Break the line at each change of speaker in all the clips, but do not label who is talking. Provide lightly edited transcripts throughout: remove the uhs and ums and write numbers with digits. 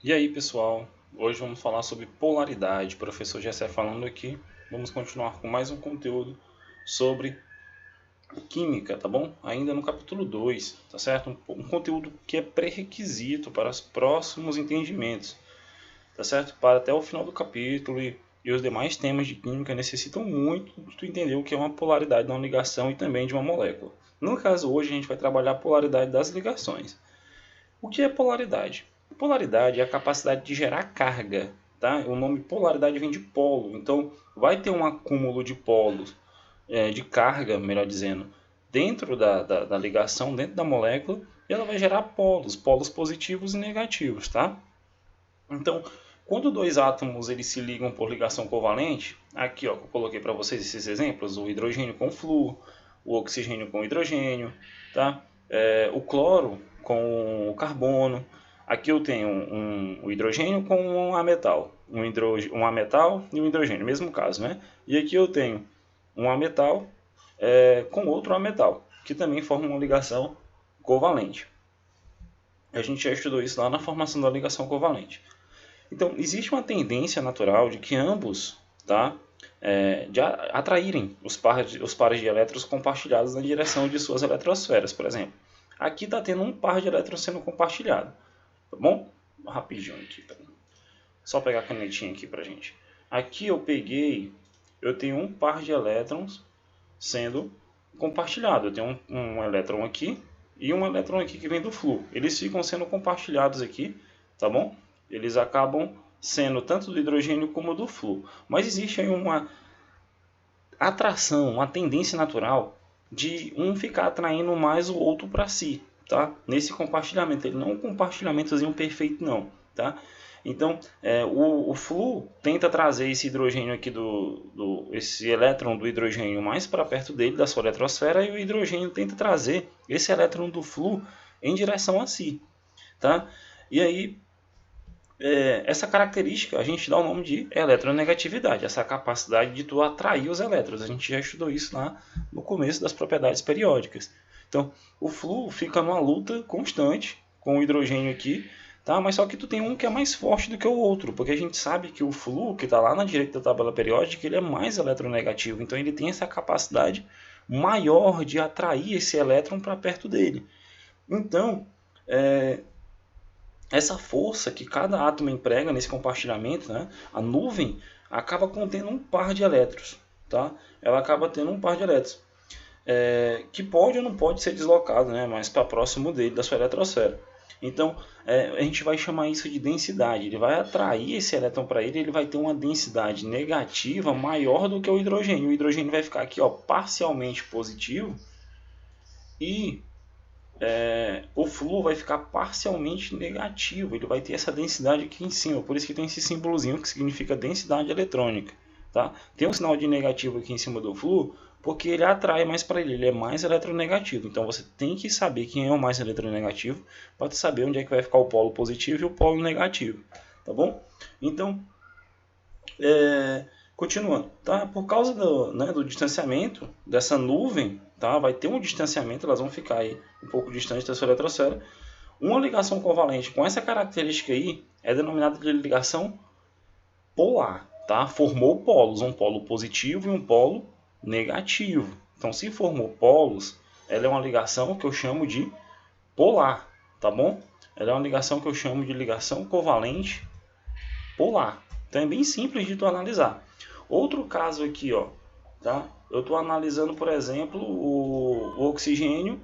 E aí, pessoal? Hoje vamos falar sobre polaridade. Professor Gessé falando aqui. Vamos continuar com mais um conteúdo sobre química, tá bom? Ainda no capítulo 2, tá certo? Um conteúdo que é pré-requisito para os próximos entendimentos, tá certo? Para até o final do capítulo e os demais temas de química necessitam muito de tu entender o que é uma polaridade de uma ligação e também de uma molécula. No caso, hoje a gente vai trabalhar a polaridade das ligações. O que é polaridade? Polaridade é a capacidade de gerar carga. Tá? O nome polaridade vem de polo. Então, vai ter um acúmulo de polos, de carga, melhor dizendo, dentro da ligação, dentro da molécula, e ela vai gerar polos, polos positivos e negativos. Tá? Então, quando dois átomos eles se ligam por ligação covalente, aqui ó, eu coloquei para vocês esses exemplos, o hidrogênio com flúor, o oxigênio com hidrogênio, tá? O cloro com o carbono. Aqui eu tenho o hidrogênio com um ametal, um ametal e um hidrogênio, mesmo caso, né? E aqui eu tenho um ametal com outro ametal, que também forma uma ligação covalente. A gente já estudou isso lá na formação da ligação covalente. Então, existe uma tendência natural de que ambos tá, de atraírem os pares de elétrons compartilhados na direção de suas eletrosferas, por exemplo. Aqui está tendo um par de elétrons sendo compartilhado. Tá bom? Rapidinho aqui. Só pegar a canetinha aqui para gente. Aqui eu tenho um par de elétrons sendo compartilhado. Eu tenho um elétron aqui e um elétron aqui que vem do flúor. Eles ficam sendo compartilhados aqui, tá bom? Eles acabam sendo tanto do hidrogênio como do flúor. Mas existe aí uma atração, uma tendência natural de um ficar atraindo mais o outro para si, tá? Nesse compartilhamento, ele não é um compartilhamentozinho perfeito não, tá? Então, o flúor tenta trazer esse hidrogênio aqui esse elétron do hidrogênio mais para perto dele, da sua eletrosfera, e o hidrogênio tenta trazer esse elétron do flúor em direção a si, tá? E aí, essa característica a gente dá o nome de eletronegatividade, essa capacidade de tu atrair os elétrons. A gente já estudou isso lá no começo das propriedades periódicas. Então, o flúor fica numa luta constante com o hidrogênio aqui, tá? Mas só que tu tem um que é mais forte do que o outro, porque a gente sabe que o flúor, que está lá na direita da tabela periódica, ele é mais eletronegativo, então ele tem essa capacidade maior de atrair esse elétron para perto dele. Então, essa força que cada átomo emprega nesse compartilhamento, né, a nuvem, acaba contendo um par de elétrons. Tá? Ela acaba tendo um par de elétrons, que pode ou não pode ser deslocado, né, mais para próximo dele, da sua eletrosfera. Então, a gente vai chamar isso de densidade. Ele vai atrair esse elétron para ele, ele vai ter uma densidade negativa maior do que o hidrogênio. O hidrogênio vai ficar aqui ó, parcialmente positivo e o flúor vai ficar parcialmente negativo, ele vai ter essa densidade aqui em cima, por isso que tem esse símbolozinho que significa densidade eletrônica. Tá? Tem um sinal de negativo aqui em cima do flúor, porque ele atrai mais para ele é mais eletronegativo. Então você tem que saber quem é o mais eletronegativo, para saber onde é que vai ficar o polo positivo e o polo negativo. Tá bom? Então, continuando, tá? Por causa do distanciamento dessa nuvem, tá? Vai ter um distanciamento, elas vão ficar aí um pouco distantes da sua eletrosfera. Uma ligação covalente com essa característica aí é denominada de ligação polar, tá? Formou polos, um polo positivo e um polo negativo. Então, se formou polos, ela é uma ligação que eu chamo de polar, tá bom? Ela é uma ligação que eu chamo de ligação covalente polar. Então é bem simples de tu analisar. Outro caso aqui, ó, tá? Eu estou analisando, por exemplo, o oxigênio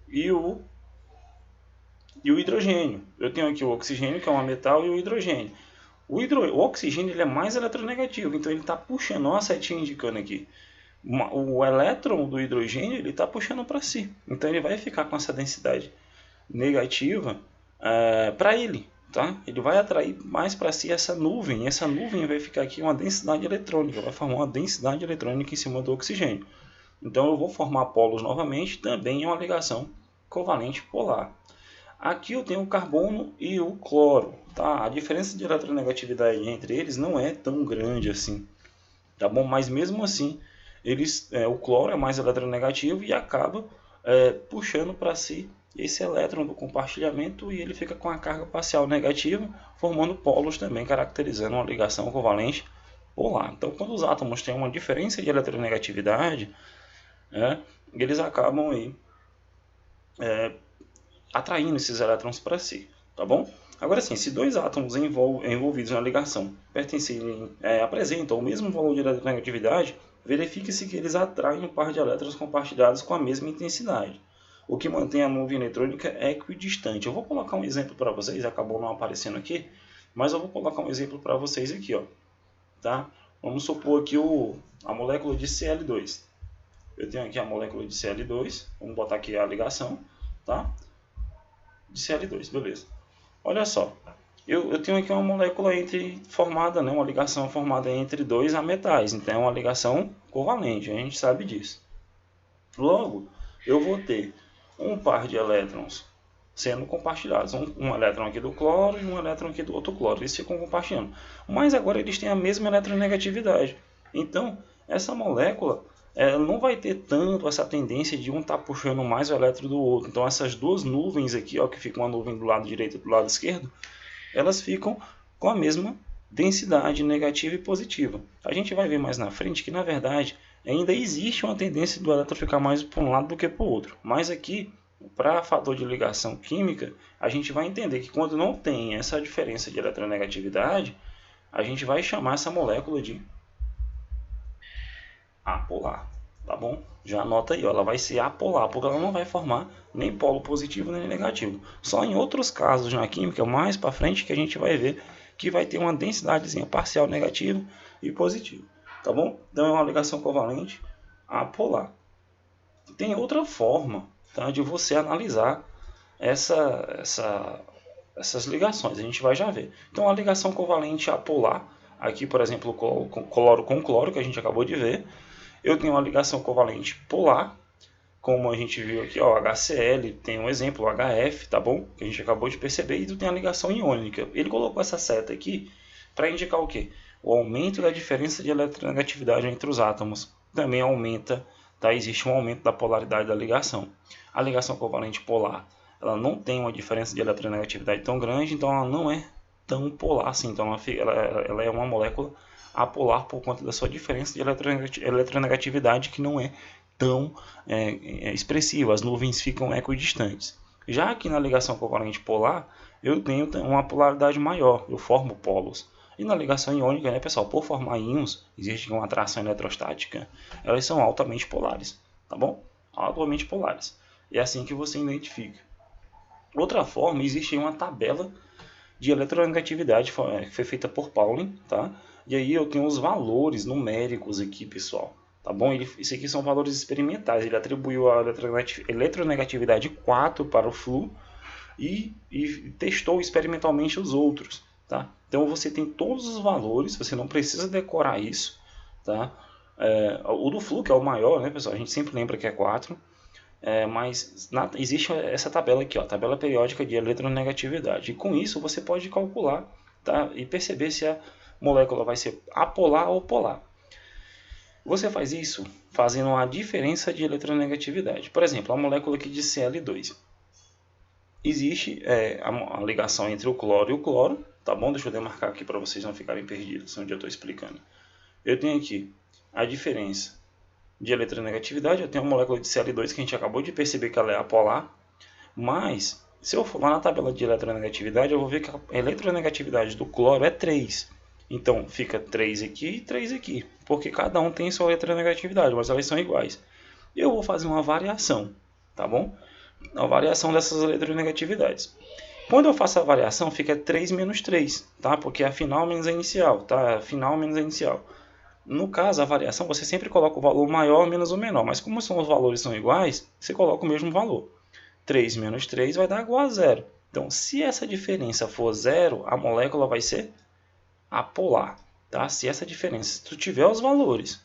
e o hidrogênio. Eu tenho aqui o oxigênio, que é um metal, e o hidrogênio. O oxigênio ele é mais eletronegativo, então ele está puxando, olha a setinha indicando aqui. O elétron do hidrogênio ele está puxando para si. Então ele vai ficar com essa densidade negativa para ele. Tá? Ele vai atrair mais para si essa nuvem, e essa nuvem vai ficar aqui uma densidade eletrônica, vai formar uma densidade eletrônica em cima do oxigênio. Então eu vou formar polos novamente, também é uma ligação covalente polar. Aqui eu tenho o carbono e o cloro. Tá? A diferença de eletronegatividade entre eles não é tão grande assim. Tá bom? Mas mesmo assim, o cloro é mais eletronegativo e acaba puxando para si esse elétron do compartilhamento e ele fica com a carga parcial negativa, formando polos também, caracterizando uma ligação covalente polar. Então, quando os átomos têm uma diferença de eletronegatividade, eles acabam aí, atraindo esses elétrons para si, tá bom? Agora sim, se dois átomos envolvidos na ligação apresentam o mesmo valor de eletronegatividade, verifique-se que eles atraem um par de elétrons compartilhados com a mesma intensidade, o que mantém a nuvem eletrônica equidistante. Eu vou colocar um exemplo para vocês, acabou não aparecendo aqui, mas eu vou colocar um exemplo para vocês aqui, ó, tá? Vamos supor aqui a molécula de Cl2. Eu tenho aqui a molécula de Cl2, vamos botar aqui a ligação, tá? De Cl2, beleza. Olha só, eu tenho aqui uma molécula formada, né, uma ligação formada entre dois ametais, então é uma ligação covalente, a gente sabe disso. Logo, eu vou ter um par de elétrons sendo compartilhados, um elétron aqui do cloro e um elétron aqui do outro cloro, eles ficam compartilhando. Mas agora eles têm a mesma eletronegatividade, então essa molécula não vai ter tanto essa tendência de um estar puxando mais o elétron do outro. Então essas duas nuvens aqui, ó, que ficam uma nuvem do lado direito e do lado esquerdo, elas ficam com a mesma densidade negativa e positiva. A gente vai ver mais na frente que, na verdade, ainda existe uma tendência do elétron ficar mais para um lado do que para o outro. Mas aqui, para fator de ligação química, a gente vai entender que quando não tem essa diferença de eletronegatividade, a gente vai chamar essa molécula de apolar, tá bom? Já anota aí, ó, ela vai ser apolar, porque ela não vai formar nem polo positivo nem negativo. Só em outros casos na química, mais para frente, que a gente vai ver que vai ter uma densidadezinha parcial negativa e positiva, tá bom? Então é uma ligação covalente apolar. Tem outra forma, tá, de você analisar essas ligações, a gente vai já ver. Então a ligação covalente apolar, aqui por exemplo cloro com cloro, que a gente acabou de ver. Eu tenho uma ligação covalente polar, como a gente viu aqui, ó, HCl, tem um exemplo, o HF, tá bom? Que a gente acabou de perceber, e tu tem a ligação iônica. Ele colocou essa seta aqui para indicar o quê? O aumento da diferença de eletronegatividade entre os átomos. Também aumenta, tá? Existe um aumento da polaridade da ligação. A ligação covalente polar, ela não tem uma diferença de eletronegatividade tão grande, então ela não é tão polar assim. Então ela é uma molécula apolar por conta da sua diferença de eletronegatividade, que não é tão expressiva, as nuvens ficam equidistantes. Já aqui na ligação covalente polar, eu tenho uma polaridade maior, eu formo polos. E na ligação iônica, né, pessoal, por formar íons, existe uma atração eletrostática, elas são altamente polares, tá bom? Altamente polares. É assim que você identifica. Outra forma, existe uma tabela de eletronegatividade que foi feita por Pauling, tá? E aí eu tenho os valores numéricos aqui, pessoal, tá bom? Isso aqui são valores experimentais. Ele atribuiu a eletronegatividade 4 para o Flu e testou experimentalmente os outros, tá? Então você tem todos os valores, você não precisa decorar isso, tá? O do Flu, que é o maior, né, pessoal? A gente sempre lembra que é 4. Mas existe essa tabela aqui, ó, tabela periódica de eletronegatividade. E com isso você pode calcular, tá, e perceber se a molécula vai ser apolar ou polar. Você faz isso fazendo a diferença de eletronegatividade. Por exemplo, a molécula aqui de Cl2. Existe a ligação entre o cloro e o cloro, tá bom? Deixa eu demarcar aqui para vocês não ficarem perdidos onde eu estou explicando. Eu tenho aqui a diferença de eletronegatividade, eu tenho uma molécula de Cl2 que a gente acabou de perceber que ela é apolar, mas se eu for lá na tabela de eletronegatividade, eu vou ver que a eletronegatividade do cloro é 3. Então fica 3 aqui e 3 aqui, porque cada um tem sua eletronegatividade, mas elas são iguais. Eu vou fazer uma variação, tá bom? A variação dessas eletronegatividades. Quando eu faço a variação, fica 3 menos 3, tá? Porque é a final menos a inicial, tá? A final menos a inicial. No caso, a variação, você sempre coloca o valor maior menos o menor, mas como os valores são iguais, você coloca o mesmo valor. 3 menos 3 vai dar igual a 0. Então, se essa diferença for 0, a molécula vai ser apolar, tá? Se essa diferença, se tu tiver os valores,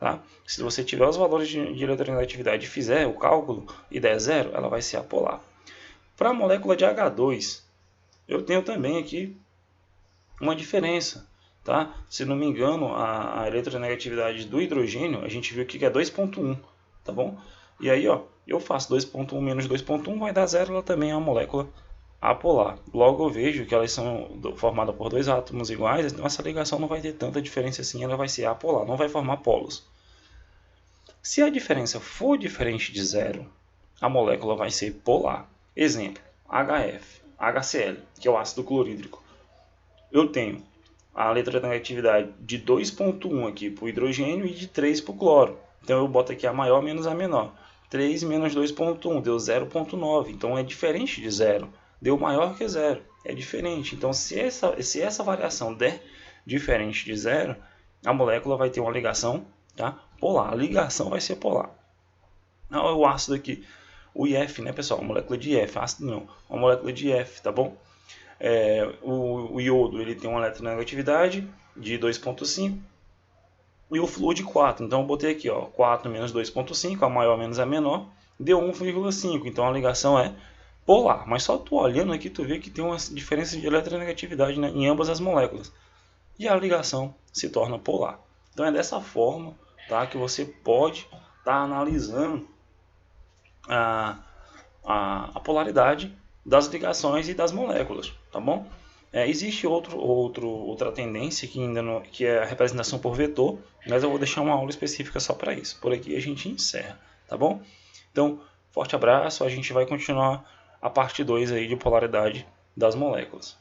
tá? Se você tiver os valores de eletronegatividade e fizer o cálculo e der 0, ela vai ser apolar. Para a molécula de H2, eu tenho também aqui uma diferença. Tá? Se não me engano, a eletronegatividade do hidrogênio, a gente viu aqui que é 2.1, tá bom? E aí, ó, eu faço 2,1 menos 2,1 vai dar 0, ela também é uma molécula apolar. Logo eu vejo que elas são formadas por dois átomos iguais, então essa ligação não vai ter tanta diferença assim, ela vai ser apolar, não vai formar polos. Se a diferença for diferente de 0, a molécula vai ser polar. Exemplo, HF, HCl, que é o ácido clorídrico. Eu tenho a letra da negatividade de 2,1 aqui para o hidrogênio e de 3 para o cloro. Então eu boto aqui a maior menos a menor. 3 menos 2,1 deu 0,9, então é diferente de 0. Deu maior que 0, é diferente. Então se essa variação der diferente de 0, a molécula vai ter uma ligação, tá, polar. A ligação vai ser polar. O ácido aqui, o IF, né, pessoal? A molécula de IF, ácido não, uma molécula de IF, tá bom? O iodo ele tem uma eletronegatividade de 2,5 e o flúor de 4. Então eu botei aqui, ó, 4 menos 2,5, a maior menos a menor, deu 1,5. Então a ligação é polar. Mas só tu olhando aqui, tu vê que tem uma diferença de eletronegatividade, né, em ambas as moléculas. E a ligação se torna polar. Então é dessa forma, tá, que você pode estar analisando a polaridade das ligações e das moléculas, tá bom? Existe outra tendência que ainda não, que é a representação por vetor, mas eu vou deixar uma aula específica só para isso. Por aqui a gente encerra, tá bom? Então, forte abraço, a gente vai continuar a parte 2 aí de polaridade das moléculas.